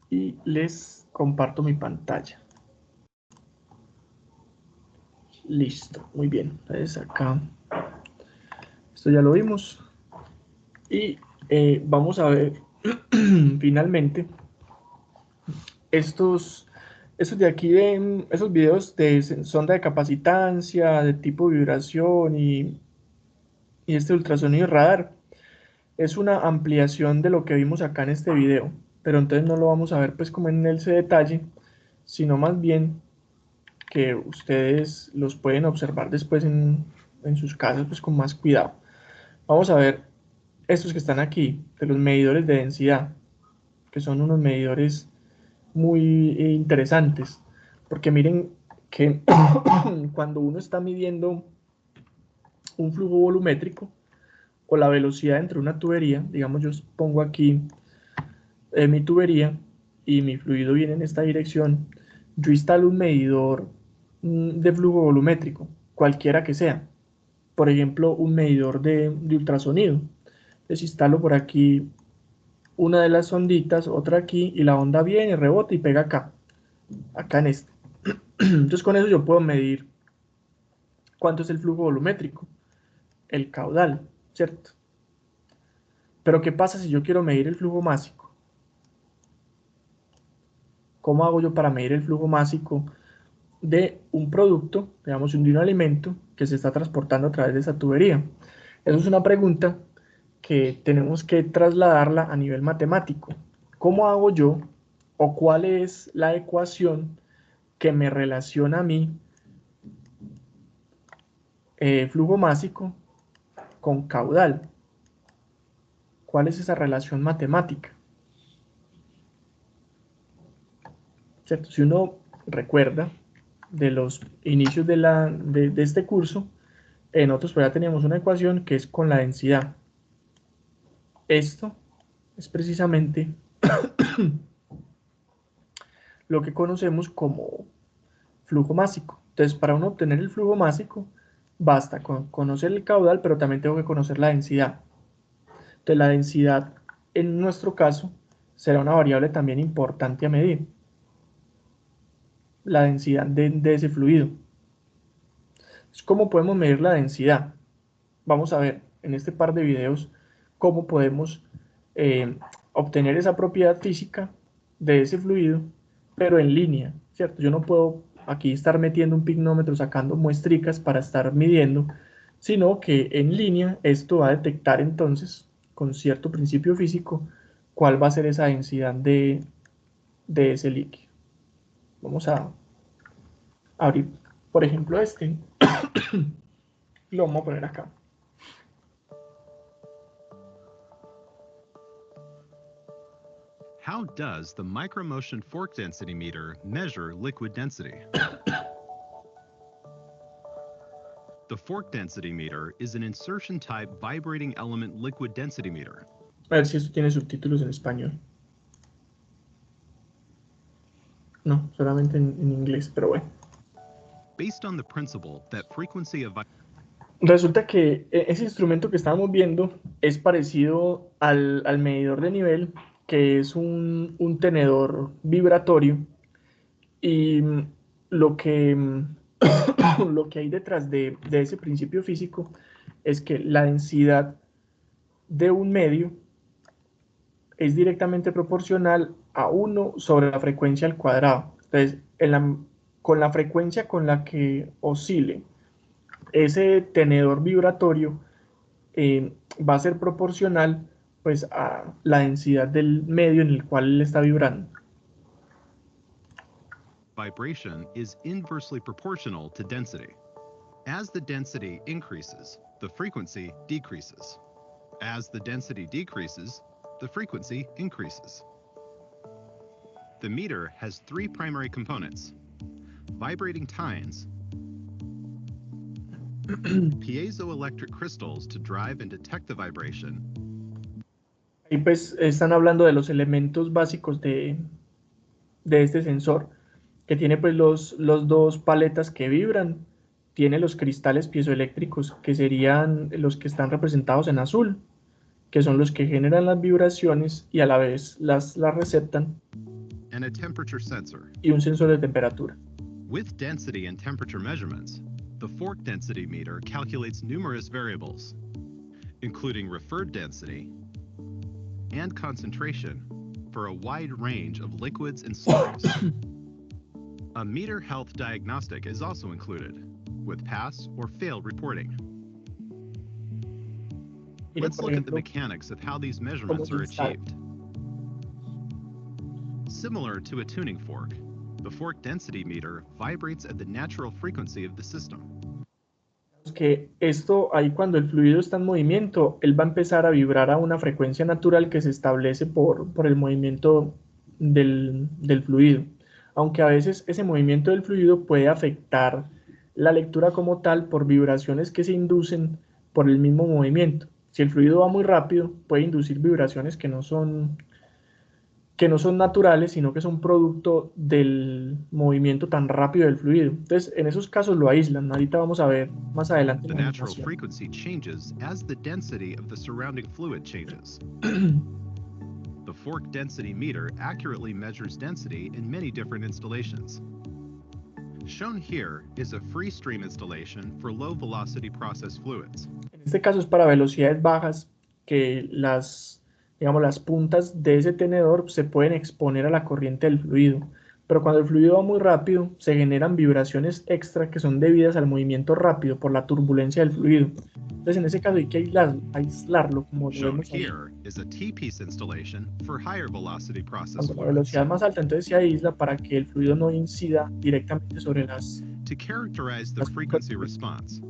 y les comparto mi pantalla. Listo, muy bien. Entonces acá, esto ya lo vimos. Y vamos a ver finalmente estos de aquí, esos videos de sonda de capacitancia, de tipo vibración y este ultrasonido y radar. Es una ampliación de lo que vimos acá en este video, pero entonces no lo vamos a ver pues como en ese detalle, sino más bien que ustedes los pueden observar después en sus casas pues con más cuidado. Vamos a ver estos que están aquí, de los medidores de densidad, que son unos medidores muy interesantes, porque miren que cuando uno está midiendo un flujo volumétrico o la velocidad entre una tubería, digamos yo pongo aquí mi tubería y mi fluido viene en esta dirección, yo instalo un medidor de flujo volumétrico, cualquiera que sea, por ejemplo un medidor de ultrasonido, les instalo por aquí una de las sonditas, otra aquí, y la onda viene, rebota y pega acá en este. Entonces con eso yo puedo medir cuánto es el flujo volumétrico, el caudal, ¿cierto? Pero ¿qué pasa si yo quiero medir el flujo másico? ¿Cómo hago yo para medir el flujo másico de un producto, digamos, de un alimento que se está transportando a través de esa tubería? Eso es una pregunta que tenemos que trasladarla a nivel matemático. ¿Cómo hago yo o cuál es la ecuación que me relaciona a mí flujo másico con caudal? ¿Cuál es esa relación matemática? ¿Cierto? Si uno recuerda de los inicios de este curso, nosotros pues ya teníamos una ecuación que es con la densidad. Esto es precisamente lo que conocemos como flujo másico. Entonces, para uno obtener el flujo másico, basta con conocer el caudal, pero también tengo que conocer la densidad. Entonces, la densidad, en nuestro caso, será una variable también importante a medir. La densidad de ese fluido. ¿Cómo podemos medir la densidad? Vamos a ver en este par de videos cómo podemos eh, obtener esa propiedad física de ese fluido, pero en línea, ¿cierto? Yo no puedo aquí estar metiendo un pignómetro, sacando muestricas para estar midiendo, sino que en línea esto va a detectar entonces, con cierto principio físico, cuál va a ser esa densidad de ese líquido. Vamos a abrir, por ejemplo, este, lo vamos a poner acá. How does the micromotion fork density meter measure liquid density? The fork density meter is an insertion type vibrating element liquid density meter. A ver si esto tiene subtítulos en español. No, solamente en inglés, pero bueno. Based on the principle that frequency of Resulta que ese instrumento que estábamos viendo es parecido al medidor de nivel, que es un tenedor vibratorio, y lo que, lo que hay detrás de ese principio físico es que la densidad de un medio es directamente proporcional a 1 sobre la frecuencia al cuadrado. Entonces, con la frecuencia con la que oscile ese tenedor vibratorio, va a ser proporcional pues a la densidad del medio en el cual él está vibrando. vibration is inversely proportional to density. As the density increases, the frequency decreases. As the density decreases, the frequency increases. The meter has three primary components: vibrating tines, piezoelectric crystals to drive and detect the vibration. Ahí pues están hablando de los elementos básicos de este sensor, que tiene pues los dos paletas que vibran, tiene los cristales piezoeléctricos, que serían los que están representados en azul, que son los que generan las vibraciones y a la vez las receptan. and a temperature sensor. y un sensor de temperatura. With density and temperature measurements, the fork density meter calculates numerous variables, including referred density and concentration for a wide range of liquids and solids. A meter health diagnostic is also included, with pass or fail reporting. Miren, Let's por look at the ejemplo, mechanics of how these cómo measurements se are instala. achieved. Similar to a tuning fork, the fork density meter vibrates at the natural frequency of the system. Que esto, ahí cuando el fluido está en movimiento, él va a empezar a vibrar a una frecuencia natural que se establece por el movimiento del fluido. Aunque a veces ese movimiento del fluido puede afectar la lectura como tal por vibraciones que se inducen por el mismo movimiento. Si el fluido va muy rápido, puede inducir vibraciones que no son naturales, sino que son producto del movimiento tan rápido del fluido. Entonces, en esos casos lo aíslan. Ahorita vamos a ver más adelante The en la natural animación. frequency changes as the density of the surrounding fluid changes. The fork density meter accurately measures density in many different installations. Shown here is a free stream installation for low velocity process fluids. En este caso es para velocidades bajas que digamos, las puntas de ese tenedor se pueden exponer a la corriente del fluido. Pero cuando el fluido va muy rápido, se generan vibraciones extra que son debidas al movimiento rápido por la turbulencia del fluido. Entonces, en ese caso hay que aislarlo, como lo Shown vemos ahí. here is a T-piece installation for higher velocity process Cuando la fluids. velocidad es más alta, entonces se aísla para que el fluido no incida directamente sobre To characterize the las frequency response,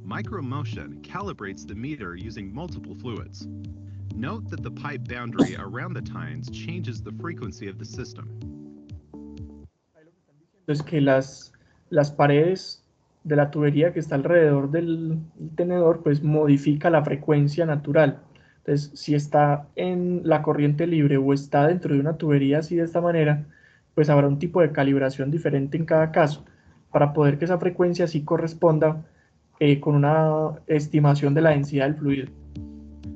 micromotion calibrates the meter using multiple fluids. Note that the pipe boundary around the tines changes the frequency of the system. Entonces que las paredes de la tubería que está alrededor del tenedor pues modifica la frecuencia natural. Entonces si está en la corriente libre o está dentro de una tubería así de esta manera, pues habrá un tipo de calibración diferente en cada caso para poder que esa frecuencia sí corresponda con una estimación de la densidad del fluido.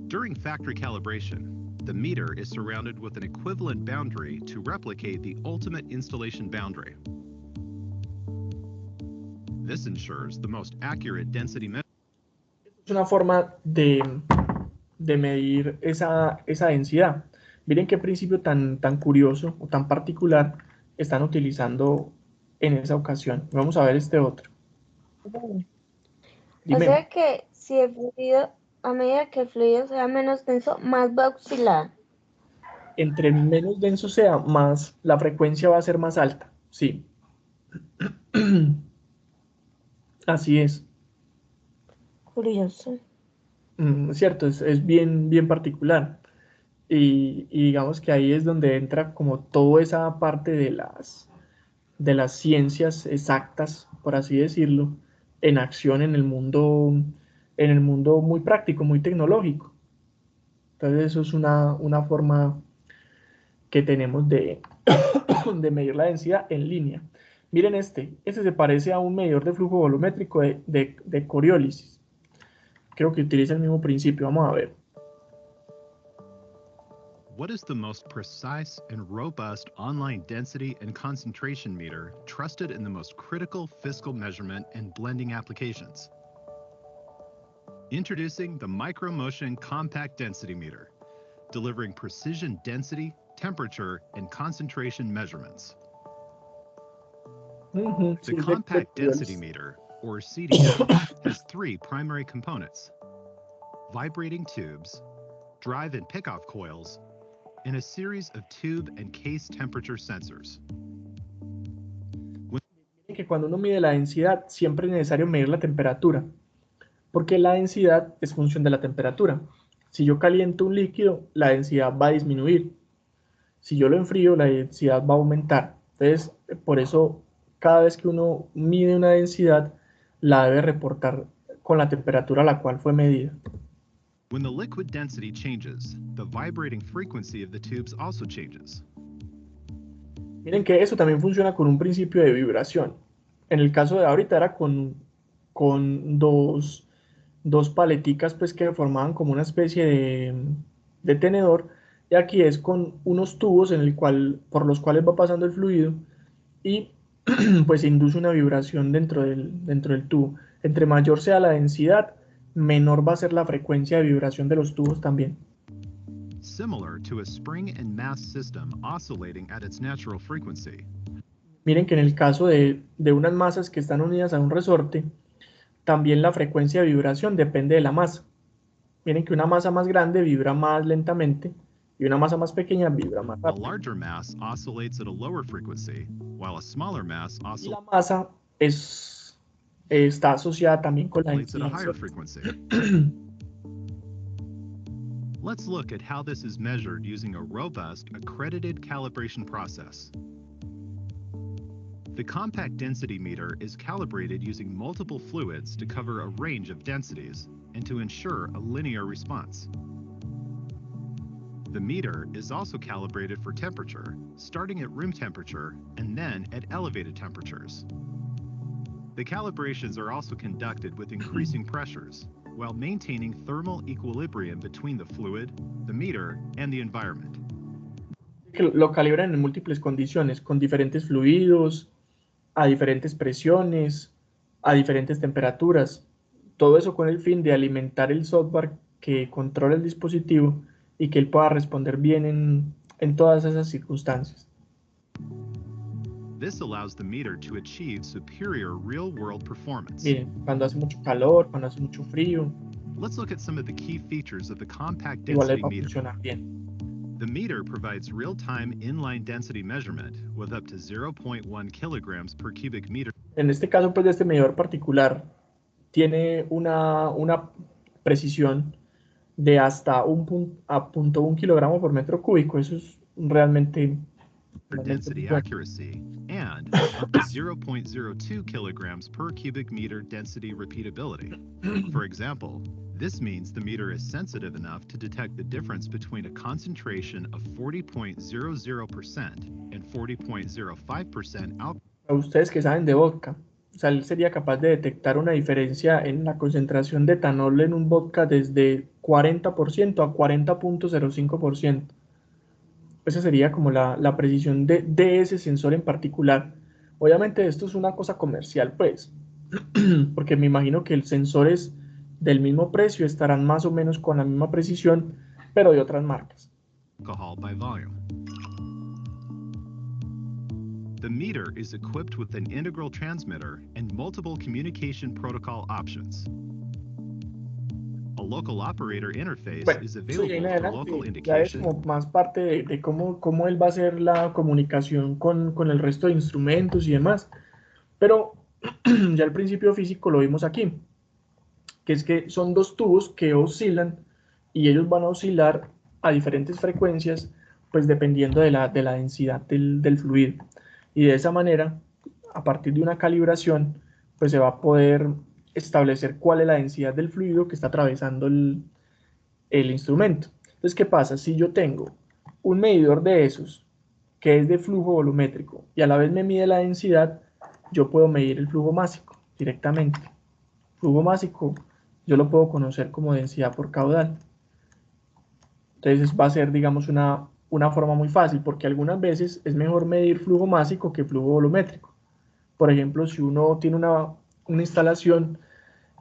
During factory calibration, the meter is surrounded with an equivalent boundary to replicate the ultimate installation boundary. This ensures the most accurate density measurement. Es una forma de medir esa densidad. Miren qué principio tan curioso o tan particular están utilizando en esa ocasión. Vamos a ver este otro. O Dime, sea que si el fluido, a medida que el fluido sea menos denso, más va a oscilar. entre menos denso sea, más la frecuencia va a ser más alta. Sí. Así es. Curioso. Cierto, es bien particular. Y digamos que ahí es donde entra como toda esa parte de las ciencias exactas, por así decirlo, en acción en el mundo muy práctico, muy tecnológico. Entonces eso es una forma que tenemos de medir la densidad en línea. Miren este se parece a un medidor de flujo volumétrico de Coriolis. Creo que utiliza el mismo principio, vamos a ver. What is the most precise and robust online density and concentration meter trusted in the most critical fiscal measurement and blending applications? Introducing the Micromotion Compact Density Meter, delivering precision density, temperature, and concentration measurements. The Compact Density Meter, or CDM, has three primary components: vibrating tubes, drive and pickoff coils, and a series of tube and case temperature sensors. Que cuando uno mide la densidad, siempre es necesario medir la temperatura, porque la densidad es función de la temperatura. Si yo caliento un líquido, la densidad va a disminuir. Si yo lo enfrío, la densidad va a aumentar. Entonces, por eso, cada vez que uno mide una densidad, la debe reportar con la temperatura a la cual fue medida. When the liquid density changes, the vibrating frequency of the tubes also changes. Miren que eso también funciona con un principio de vibración. En el caso de ahorita era con dos paleticas pues, que formaban como una especie de tenedor. y aquí es con unos tubos por los cuales va pasando el fluido y pues se induce una vibración dentro del tubo. Entre mayor sea la densidad, menor va a ser la frecuencia de vibración de los tubos también. Similar to a spring and mass system oscillating at its natural frequency. Miren que en el caso de unas masas que están unidas a un resorte, también la frecuencia de vibración depende de la masa. Miren que una masa más grande vibra más lentamente y una masa más pequeña vibra más A rápido. larger mass oscillates at a lower frequency, while a smaller mass Y la oscillates masa está asociada también con la at a densidad. higher frequency. Let's look at how this is measured using a robust, accredited calibration process. The compact density meter is calibrated using multiple fluids to cover a range of densities and to ensure a linear response. The meter is also calibrated for temperature, starting at room temperature and then at elevated temperatures. The calibrations are also conducted with increasing pressures, while maintaining thermal equilibrium between the fluid, the meter, and the environment. Lo calibran en múltiples condiciones, con diferentes fluidos, a diferentes presiones, a diferentes temperaturas. Todo eso con el fin de alimentar el software que controla el dispositivo y que él pueda responder bien en todas esas circunstancias. This allows the meter to achieve superior real-world performance. Miren, cuando hace mucho calor, cuando hace mucho frío, Let's look at some of the key features of the compact igual él density va a meter. funcionar bien. The meter provides real-time inline density measurement with up to 0.1 kilograms per cubic meter. En este caso, pues, de este medidor particular, tiene una precisión de hasta 1.1 kilogramo por metro cúbico. Eso es realmente for density bueno. accuracy and up to 0.02 kilograms per cubic meter density repeatability. For example, this means the meter is sensitive enough to detect the difference between a concentration of 40.00% and 40.05% output. A ustedes que saben de vodka, o sea, él sería capaz de detectar una diferencia en la concentración de etanol en un vodka desde 40% a 40.05%. Esa sería como la precisión de ese sensor en particular. Obviamente esto es una cosa comercial, pues, porque me imagino que los sensores del mismo precio estarán más o menos con la misma precisión, pero de otras marcas. Alcohol by volume. The meter is equipped with an integral transmitter and multiple communication protocol options. A local operator interface Bueno, is eso available ya en for adelante local ya es indication. como más parte de cómo él va a hacer la comunicación con el resto de instrumentos y demás. Pero ya el principio físico lo vimos aquí, que es que son dos tubos que oscilan y ellos van a oscilar a diferentes frecuencias, pues dependiendo de la densidad del fluido. Y de esa manera, a partir de una calibración, pues se va a poder establecer cuál es la densidad del fluido que está atravesando el instrumento. Entonces, ¿qué pasa? Si yo tengo un medidor de esos que es de flujo volumétrico y a la vez me mide la densidad, yo puedo medir el flujo másico directamente. Flujo másico yo lo puedo conocer como densidad por caudal. Entonces va a ser, digamos, una forma muy fácil, porque algunas veces es mejor medir flujo másico que flujo volumétrico. Por ejemplo, si uno tiene una instalación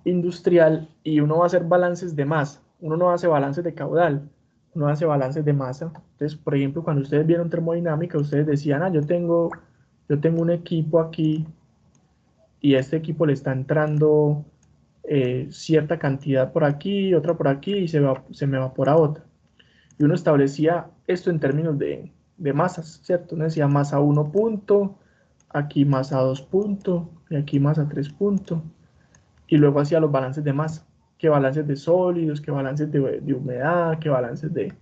industrial y uno va a hacer balances de masa, uno no hace balances de caudal, uno hace balances de masa. Entonces, por ejemplo, cuando ustedes vieron termodinámica, ustedes decían, yo tengo un equipo aquí y a este equipo le está entrando cierta cantidad por aquí, otra por aquí y se me evapora otra. Y uno establecía esto en términos de masas, ¿cierto? Uno decía masa 1 punto, aquí masa 2 punto, y aquí masa 3 punto. Y luego hacía los balances de masa, qué balances de sólidos, qué balances de humedad, qué balances de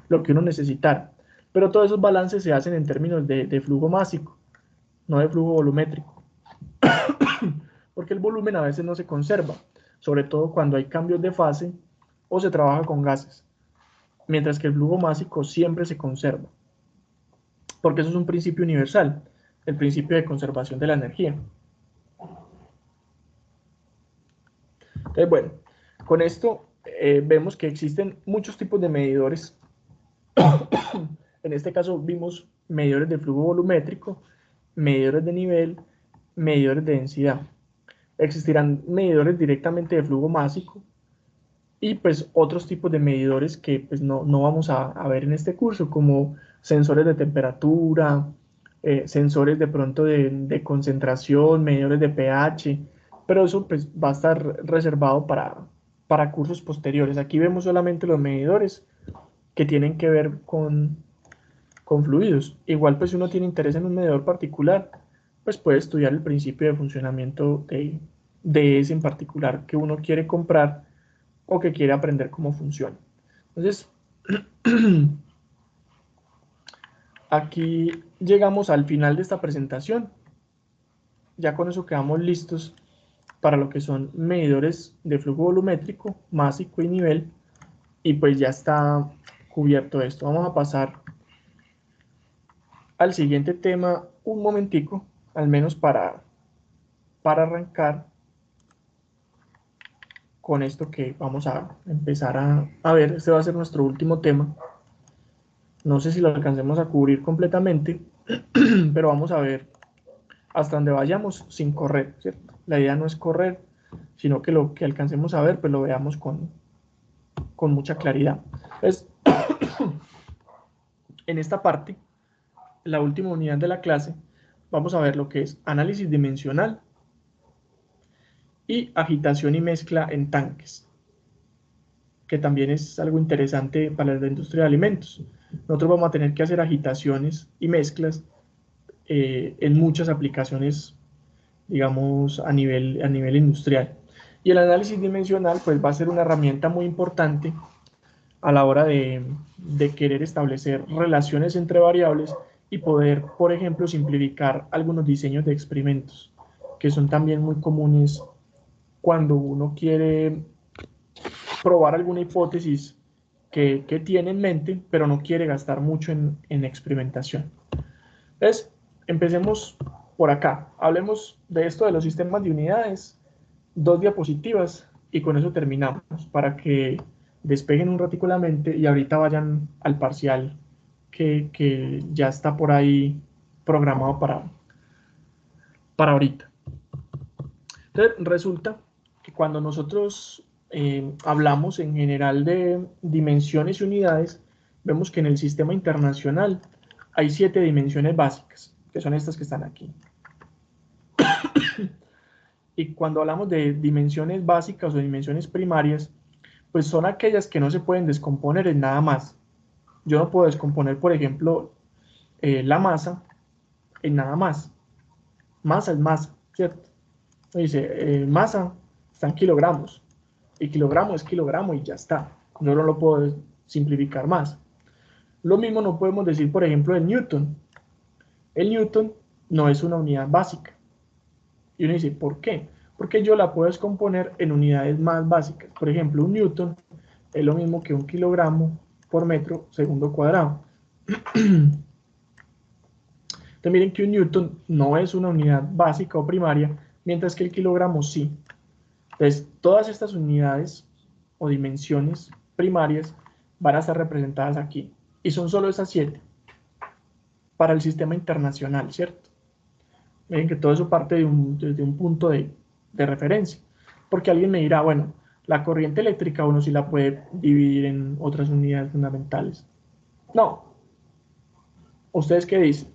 lo que uno necesitara. Pero todos esos balances se hacen en términos de flujo másico, no de flujo volumétrico. Porque el volumen a veces no se conserva, sobre todo cuando hay cambios de fase o se trabaja con gases, mientras que el flujo másico siempre se conserva, porque eso es un principio universal, el principio de conservación de la energía. Entonces, bueno, con esto vemos que existen muchos tipos de medidores En este caso vimos medidores de flujo volumétrico, medidores de nivel, medidores de densidad. Existirán medidores directamente de flujo másico y pues otros tipos de medidores que pues no vamos a ver en este curso, como sensores de temperatura, sensores de pronto de concentración, medidores de pH, pero eso pues va a estar reservado para cursos posteriores. Aquí vemos solamente los medidores que tienen que ver con fluidos. Igual pues si uno tiene interés en un medidor particular, pues puede estudiar el principio de funcionamiento de ese en particular que uno quiere comprar o que quiere aprender cómo funciona. Entonces, aquí llegamos al final de esta presentación. Ya con eso quedamos listos para lo que son medidores de flujo volumétrico, másico y nivel, y pues ya está cubierto esto. Vamos a pasar al siguiente tema un momentico, al menos para arrancar con esto que vamos a empezar a ver. Este va a ser nuestro último tema. No sé si lo alcancemos a cubrir completamente, pero vamos a ver hasta donde vayamos sin correr, ¿cierto? La idea no es correr, sino que lo que alcancemos a ver, pues lo veamos con mucha claridad. Entonces, en esta parte, la última unidad de la clase, vamos a ver lo que es análisis dimensional y agitación y mezcla en tanques, que también es algo interesante para la industria de alimentos. Nosotros vamos a tener que hacer agitaciones y mezclas en muchas aplicaciones, digamos, a nivel industrial. Y el análisis dimensional pues va a ser una herramienta muy importante a la hora de querer establecer relaciones entre variables y poder, por ejemplo, simplificar algunos diseños de experimentos, que son también muy comunes cuando uno quiere probar alguna hipótesis que tiene en mente, pero no quiere gastar mucho en experimentación. Entonces, empecemos por acá. Hablemos de esto de los sistemas de unidades, 2 diapositivas, y con eso terminamos, para que despejen un ratico la mente y ahorita vayan al parcial que ya está por ahí programado para ahorita. Entonces, resulta que cuando nosotros hablamos en general de dimensiones y unidades, vemos que en el sistema internacional hay 7 dimensiones básicas, que son estas que están aquí. Y cuando hablamos de dimensiones básicas o dimensiones primarias, pues son aquellas que no se pueden descomponer en nada más. Yo no puedo descomponer, por ejemplo, la masa en nada más. Masa es masa, ¿cierto? Dice, masa está en kilogramos. Y kilogramo es kilogramo y ya está. Yo no lo puedo simplificar más. Lo mismo no podemos decir, por ejemplo, el newton. El newton no es una unidad básica. Y uno dice, ¿por qué? Porque yo la puedo descomponer en unidades más básicas. Por ejemplo, un newton es lo mismo que un kilogramo por metro segundo cuadrado. Entonces miren que un newton no es una unidad básica o primaria, mientras que el kilogramo sí. Entonces, todas estas unidades o dimensiones primarias van a estar representadas aquí. Y son solo esas 7 para el sistema internacional, ¿cierto? Miren que todo eso parte desde un punto de referencia. Porque alguien me dirá, bueno, la corriente eléctrica uno sí la puede dividir en otras unidades fundamentales. No. ¿Ustedes qué dicen?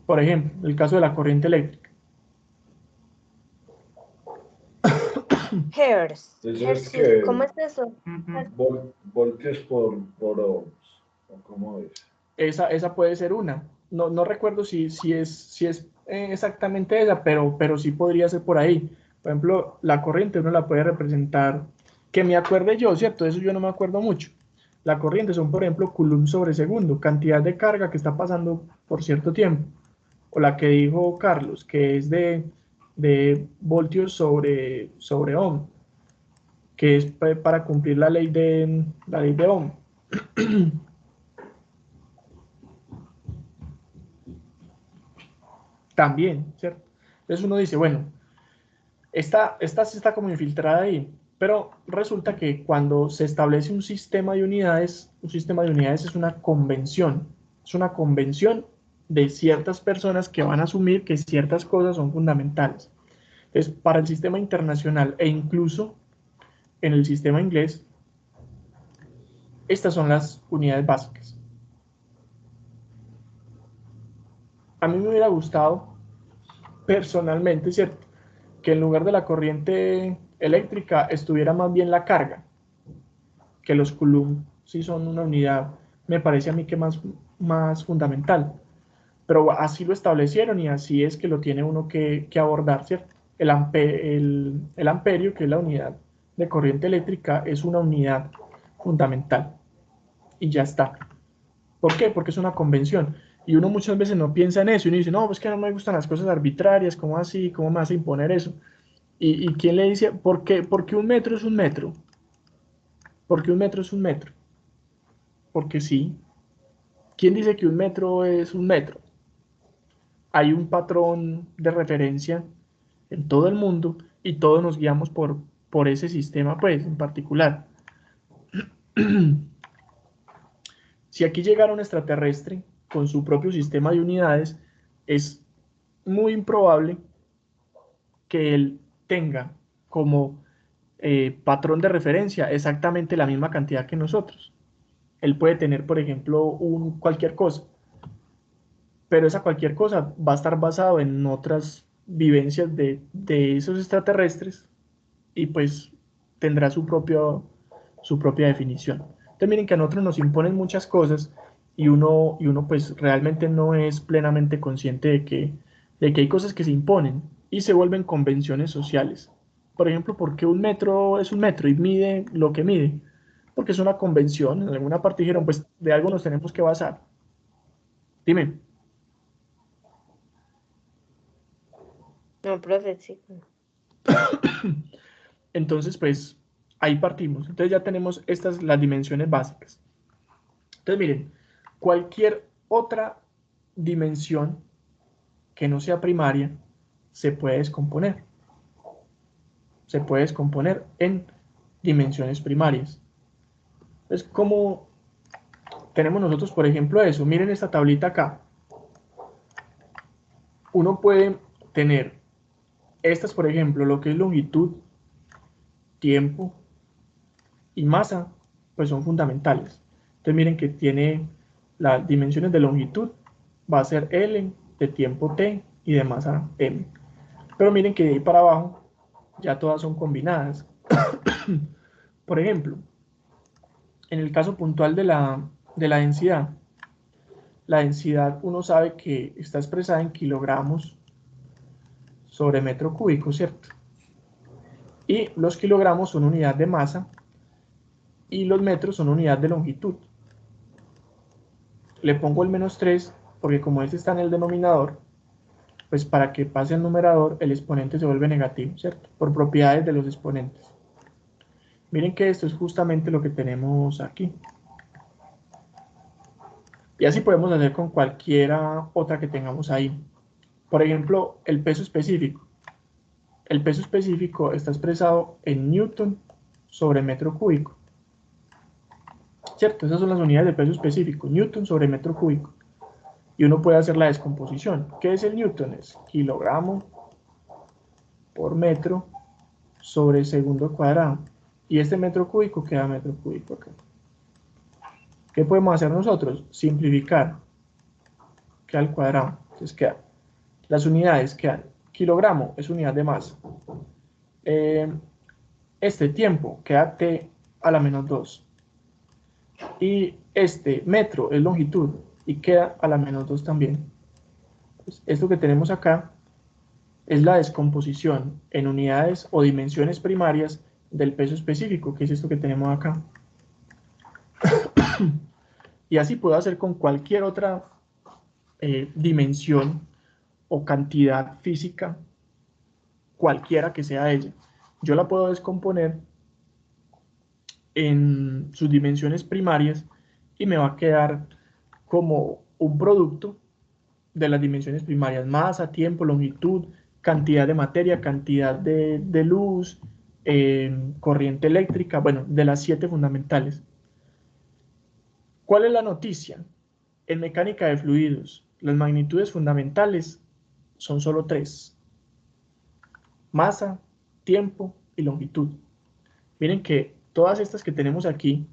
Por ejemplo, el caso de la corriente eléctrica. Hertz. Eso es que ¿Cómo es eso? voltios por ohms, ¿o cómo es? Esa puede ser una. No recuerdo si es exactamente esa, pero sí podría ser por ahí. Por ejemplo, la corriente uno la puede representar, que me acuerde yo, ¿cierto? Eso yo no me acuerdo mucho. La corriente son, por ejemplo, coulomb sobre segundo, cantidad de carga que está pasando por cierto tiempo. O la que dijo Carlos, que es de voltios sobre ohm, que es para cumplir la ley de Ohm. También, ¿cierto? Entonces uno dice, bueno, esta sí está como infiltrada ahí, pero resulta que cuando se establece un sistema de unidades es una convención. Es una convención de ciertas personas que van a asumir que ciertas cosas son fundamentales. Entonces, para el sistema internacional e incluso en el sistema inglés, estas son las unidades básicas. A mí me hubiera gustado, personalmente, ¿cierto?, que en lugar de la corriente eléctrica estuviera más bien la carga, que los coulomb sí son una unidad, me parece a mí que más fundamental. Pero así lo establecieron y así es que lo tiene uno que abordar, ¿cierto? El amperio, que es la unidad de corriente eléctrica, es una unidad fundamental y ya está. ¿Por qué? Porque es una convención. Y uno muchas veces no piensa en eso y uno dice, no, pues que no me gustan las cosas arbitrarias, ¿cómo así? ¿Cómo me vas a imponer eso? ¿Y quién le dice, por qué un metro es un metro? ¿Por qué un metro es un metro? Porque sí. ¿Quién dice que un metro es un metro? Hay un patrón de referencia en todo el mundo y todos nos guiamos por ese sistema, pues, en particular. Si aquí llegara un extraterrestre con su propio sistema de unidades, es muy improbable que él tenga como patrón de referencia exactamente la misma cantidad que nosotros. Él puede tener, por ejemplo, cualquier cosa, pero esa cualquier cosa va a estar basado en otras vivencias de esos extraterrestres y pues tendrá su propia definición. Entonces miren que a nosotros nos imponen muchas cosas y uno pues realmente no es plenamente consciente de que hay cosas que se imponen y se vuelven convenciones sociales. Por ejemplo, ¿por qué un metro es un metro y mide lo que mide? Porque es una convención. En alguna parte dijeron, pues de algo nos tenemos que basar. Dime. No, profe, sí. Entonces, pues ahí partimos. Entonces ya tenemos las dimensiones básicas. Entonces, miren, cualquier otra dimensión que no sea primaria se puede descomponer. Se puede descomponer en dimensiones primarias. Entonces, ¿cómo tenemos nosotros, por ejemplo, eso? Miren esta tablita acá. Uno puede tener estas, por ejemplo, lo que es longitud, tiempo y masa, pues son fundamentales. Entonces, miren que tiene las dimensiones de longitud, va a ser L, de tiempo T y de masa M. Pero miren que de ahí para abajo ya todas son combinadas. Por ejemplo, en el caso puntual de la densidad uno sabe que está expresada en kilogramos sobre metro cúbico, ¿cierto? Y los kilogramos son unidad de masa y los metros son unidad de longitud. Le pongo el -3 porque como este está en el denominador, pues para que pase al numerador el exponente se vuelve negativo, ¿cierto? Por propiedades de los exponentes. Miren que esto es justamente lo que tenemos aquí. Y así podemos hacer con cualquiera otra que tengamos ahí. Por ejemplo, el peso específico. El peso específico está expresado en newton sobre metro cúbico. ¿Cierto? Esas son las unidades de peso específico, newton sobre metro cúbico. Y uno puede hacer la descomposición. ¿Qué es el newton? Es kilogramo por metro sobre segundo cuadrado. Y este metro cúbico queda metro cúbico acá. ¿Qué podemos hacer nosotros? Simplificar. Queda al cuadrado. Entonces queda. Las unidades quedan. Kilogramo es unidad de masa. Este tiempo queda T a la -2. Y este metro es longitud y queda a la -2 también. Pues esto que tenemos acá es la descomposición en unidades o dimensiones primarias del peso específico, que es esto que tenemos acá. Y así puedo hacer con cualquier otra dimensión o cantidad física, cualquiera que sea ella. Yo la puedo descomponer en sus dimensiones primarias y me va a quedar como un producto de las dimensiones primarias: masa, tiempo, longitud, cantidad de materia, cantidad de luz, corriente eléctrica, bueno, de las 7 fundamentales. ¿Cuál es la noticia? En mecánica de fluidos, las magnitudes fundamentales son solo 3: masa, tiempo y longitud. Miren que todas estas que tenemos aquí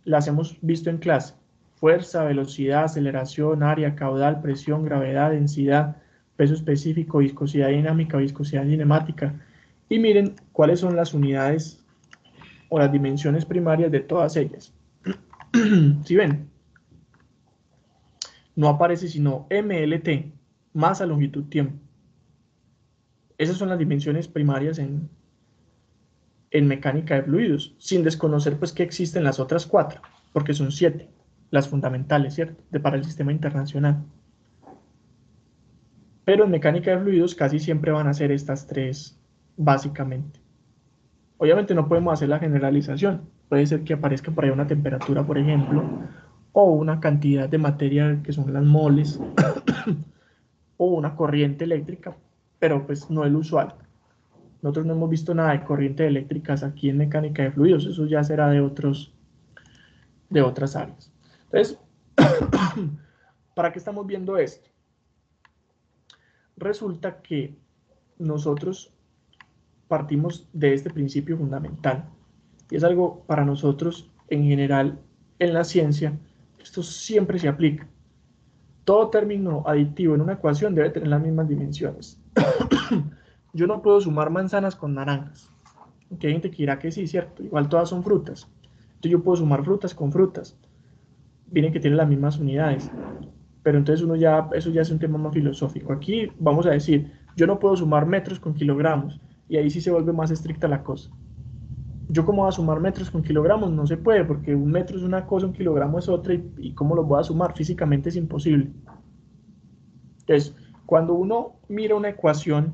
las hemos visto en clase: fuerza, velocidad, aceleración, área, caudal, presión, gravedad, densidad, peso específico, viscosidad dinámica, viscosidad cinemática. Y miren cuáles son las unidades o las dimensiones primarias de todas ellas. ¿Sí ven? No aparece sino MLT, masa, longitud, tiempo. Esas son las dimensiones primarias en mecánica de fluidos, sin desconocer pues que existen las otras 4, porque son 7, las fundamentales, ¿cierto? Para el sistema internacional. Pero en mecánica de fluidos casi siempre van a ser estas 3, básicamente. Obviamente no podemos hacer la generalización. Puede ser que aparezca por ahí una temperatura, por ejemplo, o una cantidad de materia que son las moles, o una corriente eléctrica, pero pues no es lo usual. Nosotros no hemos visto nada de corrientes eléctricas aquí en mecánica de fluidos, eso ya será de otras áreas. Entonces, ¿para qué estamos viendo esto? Resulta que nosotros partimos de este principio fundamental, y es algo para nosotros en general en la ciencia, esto siempre se aplica. Todo término aditivo en una ecuación debe tener las mismas dimensiones. Yo no puedo sumar manzanas con naranjas. Aunque hay gente que dirá que sí, cierto, igual todas son frutas. Entonces yo puedo sumar frutas con frutas. Miren que tienen las mismas unidades. Pero entonces eso ya es un tema más filosófico. Aquí vamos a decir, yo no puedo sumar metros con kilogramos. Y ahí sí se vuelve más estricta la cosa. Yo cómo voy a sumar metros con kilogramos, no se puede, porque un metro es una cosa, un kilogramo es otra, y cómo los voy a sumar, físicamente es imposible. Entonces, cuando uno mira una ecuación,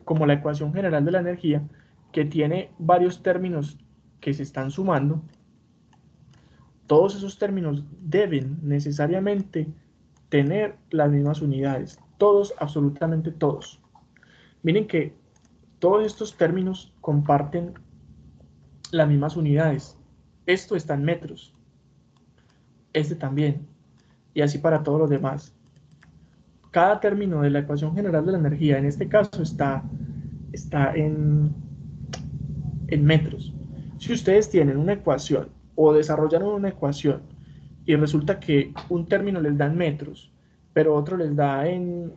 como la ecuación general de la energía, que tiene varios términos que se están sumando, todos esos términos deben necesariamente tener las mismas unidades, todos, absolutamente todos. Miren que todos estos términos comparten las mismas unidades. Esto está en metros, este también, y así para todos los demás. Cada término de la ecuación general de la energía, en este caso, está en metros. Si ustedes tienen una ecuación o desarrollaron una ecuación y resulta que un término les da en metros, pero otro les da en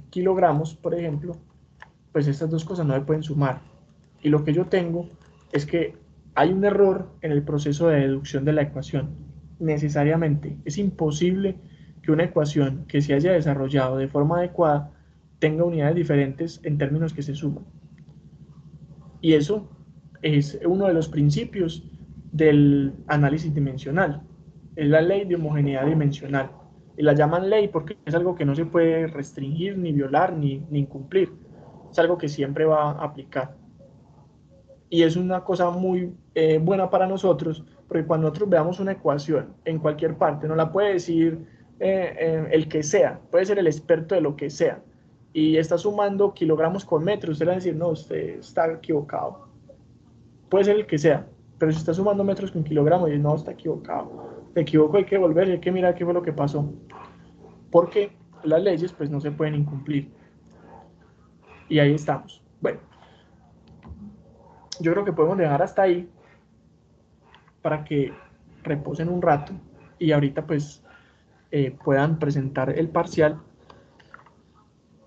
kilogramos, por ejemplo, pues estas dos cosas no se pueden sumar. Y lo que yo tengo es que hay un error en el proceso de deducción de la ecuación. Necesariamente, es imposible que una ecuación que se haya desarrollado de forma adecuada tenga unidades diferentes en términos que se suman. Y eso es uno de los principios del análisis dimensional. Es la ley de homogeneidad dimensional. Y la llaman ley porque es algo que no se puede restringir, ni violar, ni incumplir. Es algo que siempre va a aplicar. Y es una cosa muy buena para nosotros, porque cuando nosotros veamos una ecuación en cualquier parte, no la puede decir el que sea, puede ser el experto de lo que sea, y está sumando kilogramos con metros, usted le va a decir, no, usted está equivocado. Puede ser el que sea, pero si está sumando metros con kilogramos, y no, está equivocado. Te equivoco, hay que volver, hay que mirar qué fue lo que pasó. Porque las leyes pues no se pueden incumplir. Y ahí estamos. Bueno, yo creo que podemos dejar hasta ahí para que reposen un rato y ahorita pues puedan presentar el parcial.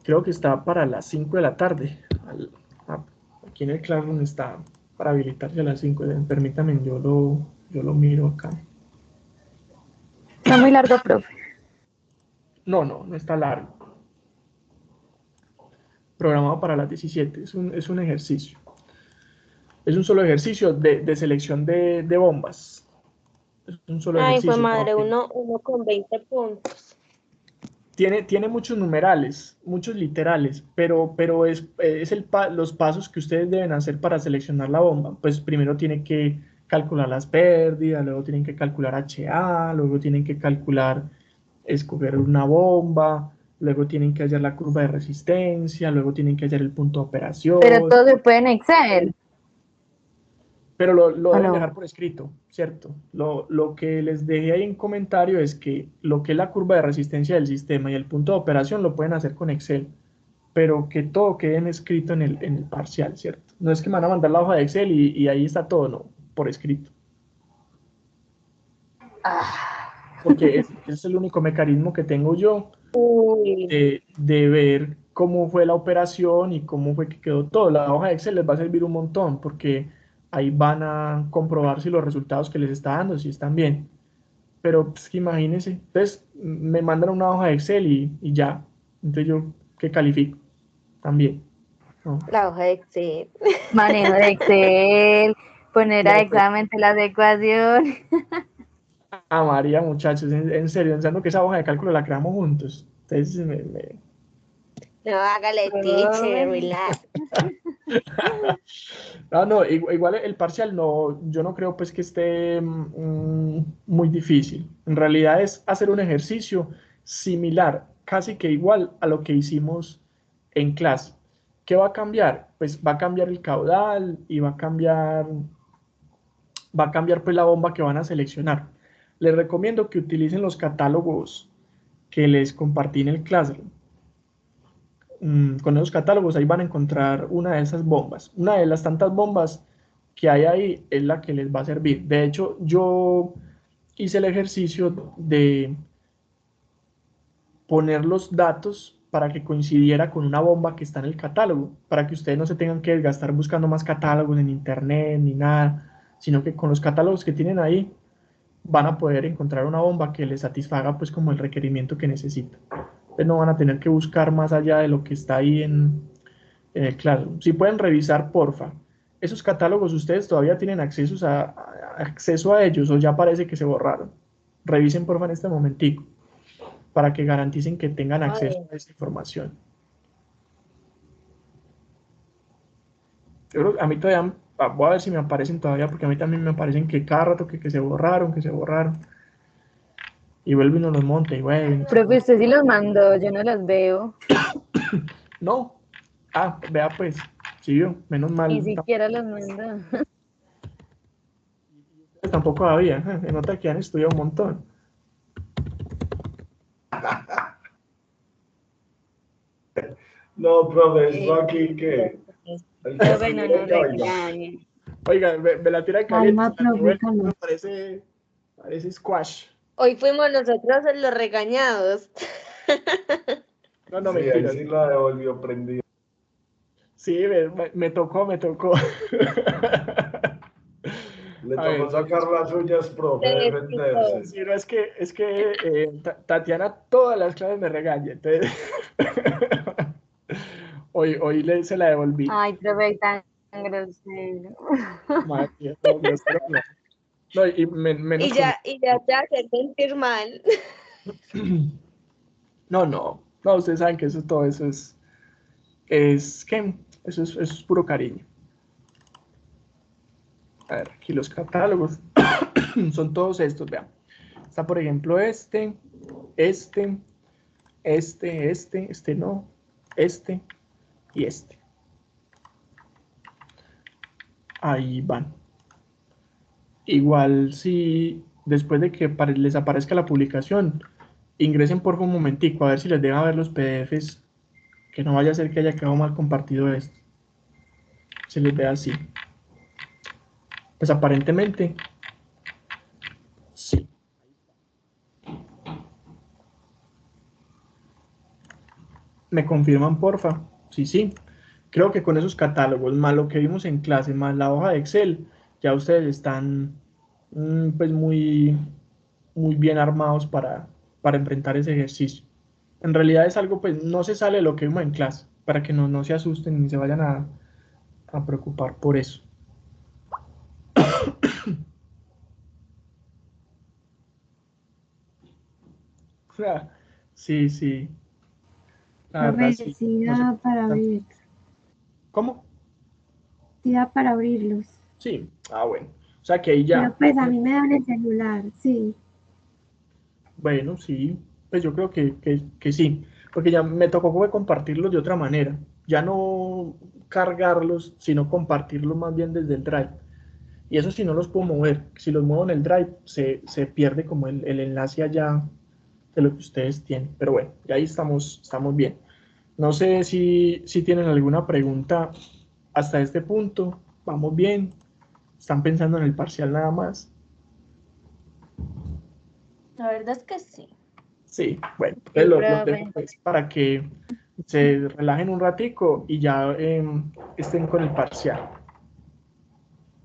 Creo que está para las 5 de la tarde. Aquí en el Classroom está para habilitarse a las 5. Permítanme, yo lo miro acá. Está muy largo, profe. No está largo. Programado para las 17. Es un ejercicio. Es un solo ejercicio de selección de bombas. Es un solo Ay, ejercicio. fue madre, ¿No? uno con 20 puntos. Tiene muchos numerales, muchos literales, pero es los pasos que ustedes deben hacer para seleccionar la bomba. Pues primero tienen que calcular las pérdidas, luego tienen que calcular HA, luego tienen que escoger una bomba, luego tienen que hallar la curva de resistencia, luego tienen que hallar el punto de operación. Pero todo se puede en Excel. Pero lo deben Aló. dejar por escrito, ¿cierto? Lo que les dejé ahí en comentario es que lo que es la curva de resistencia del sistema y el punto de operación lo pueden hacer con Excel, pero que todo quede en escrito en el parcial, ¿cierto? No es que me van a mandar la hoja de Excel y ahí está todo, no, por escrito. Porque es el único mecanismo que tengo yo Uy, de ver cómo fue la operación y cómo fue que quedó todo. La hoja de Excel les va a servir un montón porque ahí van a comprobar si los resultados que les está dando, si están bien. Pero pues, imagínense, entonces me mandan una hoja de Excel y ya. Entonces yo, ¿qué califico? También. ¿No? la hoja de Excel. Manejo de Excel, poner a No, pues, examen las ecuaciones. a María, muchachos, en serio, pensando que esa hoja de cálculo la creamos juntos. Entonces No, hágale, teacher, relax. No, igual el parcial no, yo no creo pues que esté muy difícil. En realidad es hacer un ejercicio similar, casi que igual a lo que hicimos en clase. ¿Qué va a cambiar? Pues va a cambiar el caudal y va a cambiar pues la bomba que van a seleccionar. Les recomiendo que utilicen los catálogos que les compartí en el Classroom. Con esos catálogos ahí van a encontrar una de esas bombas. Una de las tantas bombas que hay ahí es la que les va a servir. De hecho, yo hice el ejercicio de poner los datos para que coincidiera con una bomba que está en el catálogo, para que ustedes no se tengan que desgastar buscando más catálogos en internet ni nada, sino que con los catálogos que tienen ahí van a poder encontrar una bomba que les satisfaga pues como el requerimiento que necesitan. Entonces no van a tener que buscar más allá de lo que está ahí claro. Si pueden revisar, porfa. Esos catálogos ustedes todavía tienen acceso a ellos o ya parece que se borraron. Revisen, porfa, en este momentico para que garanticen que tengan acceso Ay, a esa información. Yo creo, a mí todavía, voy a ver si me aparecen todavía, porque a mí también me aparecen que cada rato que se borraron, que se borraron. Y vuelven y nos los monta y vuelven. Profe, usted sí los mandó, yo no los veo. No. Vea pues. Sí, vio, menos Ni mal. siquiera los mandó. Tampoco había. Se nota que han estudiado un montón. No, profe, esto aquí que el que Profe, no pide nos caiga. regañe. Oiga, me la tira caliente. Calma, La profe, devuelve, calma. parece squash. hoy fuimos nosotros los regañados. No, no, Sí, ahí mentiras. sí la devolvió prendida. Sí, me tocó. Le A tocó ver, sacar las uñas, profe, Se desquitó. defenderse. sí, no, es que Tatiana todas las clases me regaña, entonces hoy se la devolví. Ay, profe, tan grosero. Madre mía, no, grosero no. No, y menos con... Y ya te hace sentir mal. No, ustedes saben que todo eso eso es puro cariño. A ver, aquí los catálogos son todos estos, vean. Está, por ejemplo, este no, este y este. Ahí van. Igual si después de que les aparezca la publicación, ingresen por un momentico a ver si les deja ver los PDFs, que no vaya a ser que haya quedado mal compartido esto. Se les ve así. Pues aparentemente, sí. ¿Me confirman, porfa? Sí. Creo que con esos catálogos, más lo que vimos en clase, más la hoja de Excel, ya ustedes están pues muy bien armados para enfrentar ese ejercicio. En realidad es algo, pues no se sale de lo que vimos en clase, para que no se asusten ni se vayan a preocupar por eso. Sí, la verdad Profe, sí. sí No se da para preocupan. abrir, ¿Cómo? sí da para abrirlos. Sí, bueno. O sea que ahí Pero ya. pues a mí me dan el celular, sí. Bueno, sí, pues yo creo que sí, porque ya me tocó fue compartirlos de otra manera, ya no cargarlos, sino compartirlos más bien desde el Drive. Y eso si no los puedo mover. Si los muevo en el Drive, se pierde como el enlace allá de lo que ustedes tienen. Pero bueno, ya ahí estamos bien. No sé si tienen alguna pregunta hasta este punto. ¿Vamos bien? ¿Están pensando en el parcial nada más? La verdad es que sí. Sí, bueno, Sí, entonces los profe. dejo pues para que se relajen un ratico y ya estén con el parcial.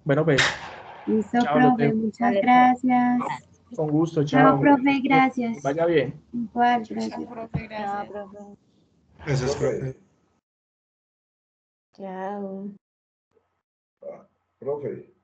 Bueno, pues, Listo, chao, los profe, dejo. muchas Vale, gracias. Con gusto, Chao, chao. profe, Que gracias. vaya bien. Igual, gracias. Profe, No, gracias. profe. Gracias, profe. Profe, chao. profe.